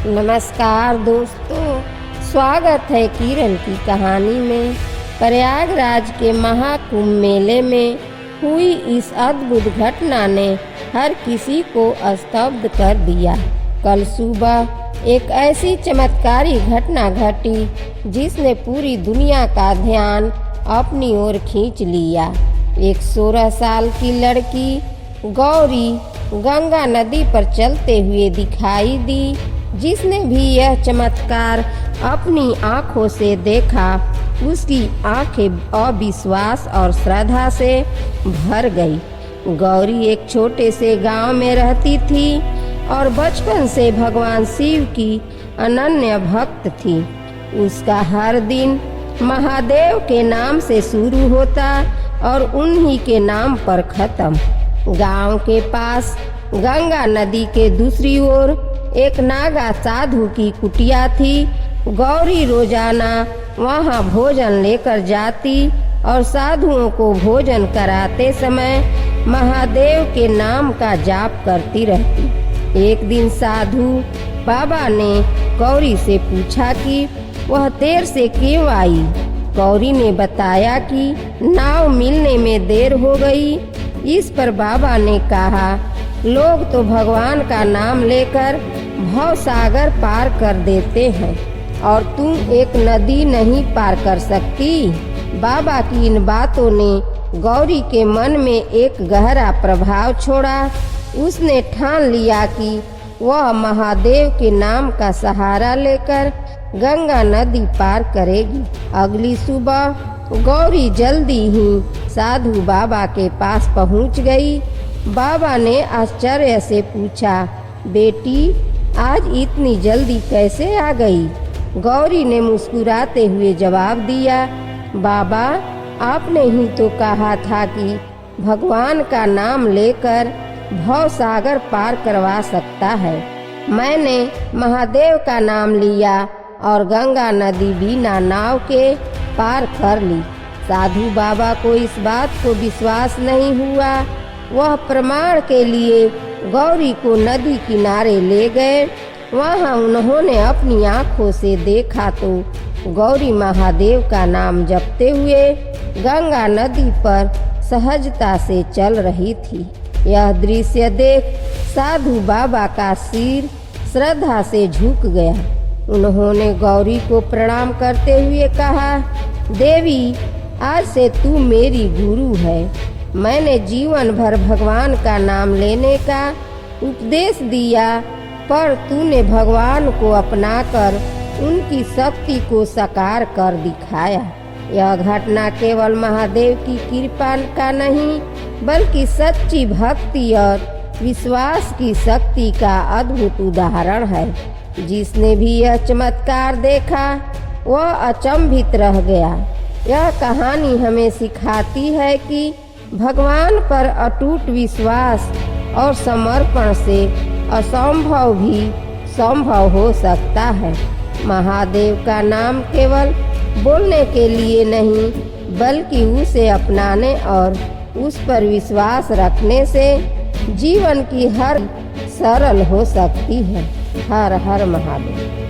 नमस्कार दोस्तों, स्वागत है किरण की कहानी में। प्रयागराज के महाकुंभ मेले में हुई इस अद्भुत घटना ने हर किसी को स्तब्ध कर दिया। कल सुबह एक ऐसी चमत्कारी घटना घटी जिसने पूरी दुनिया का ध्यान अपनी ओर खींच लिया। एक 16 साल की लड़की गौरी गंगा नदी पर चलते हुए दिखाई दी। जिसने भी यह चमत्कार अपनी आंखों से देखा, उसकी आंखें अविश्वास और श्रद्धा से भर गई। गौरी एक छोटे से गांव में रहती थी और बचपन से भगवान शिव की अनन्य भक्त थी। उसका हर दिन महादेव के नाम से शुरू होता और उन्हीं के नाम पर खत्म। गांव के पास गंगा नदी के दूसरी ओर एक नागा साधु की कुटिया थी। गौरी रोजाना वहां भोजन लेकर जाती और साधुओं को भोजन कराते समय महादेव के नाम का जाप करती रहती। एक दिन साधु बाबा ने गौरी से पूछा कि वह देर से क्यों आई। गौरी ने बताया कि नाव मिलने में देर हो गई। इस पर बाबा ने कहा, लोग तो भगवान का नाम लेकर भव सागर पार कर देते हैं और तुम एक नदी नहीं पार कर सकती। बाबा की इन बातों ने गौरी के मन में एक गहरा प्रभाव छोड़ा। उसने ठान लिया कि वह महादेव के नाम का सहारा लेकर गंगा नदी पार करेगी। अगली सुबह गौरी जल्दी ही साधु बाबा के पास पहुंच गई। बाबा ने आश्चर्य से पूछा, बेटी आज इतनी जल्दी कैसे आ गई। गौरी ने मुस्कुराते हुए जवाब दिया, बाबा आपने ही तो कहा था कि भगवान का नाम लेकर भव सागर पार करवा सकता है। मैंने महादेव का नाम लिया और गंगा नदी बिना नाव के पार कर ली। साधु बाबा को इस बात को विश्वास नहीं हुआ। वह प्रमाण के लिए गौरी को नदी किनारे ले गए। वहां उन्होंने अपनी आंखों से देखा तो गौरी महादेव का नाम जपते हुए गंगा नदी पर सहजता से चल रही थी। यह दृश्य देख साधु बाबा का सिर श्रद्धा से झुक गया। उन्होंने गौरी को प्रणाम करते हुए कहा, देवी आज से तू मेरी गुरु है। मैंने जीवन भर भगवान का नाम लेने का उपदेश दिया, पर तूने भगवान को अपनाकर उनकी शक्ति को साकार कर दिखाया। यह घटना केवल महादेव की कृपा का नहीं, बल्कि सच्ची भक्ति और विश्वास की शक्ति का अद्भुत उदाहरण है। जिसने भी यह चमत्कार देखा वह अचंभित रह गया। यह कहानी हमें सिखाती है कि भगवान पर अटूट विश्वास और समर्पण से असंभव भी संभव हो सकता है। महादेव का नाम केवल बोलने के लिए नहीं, बल्कि उसे अपनाने और उस पर विश्वास रखने से जीवन की हर सरल हो सकती है। हर हर महादेव।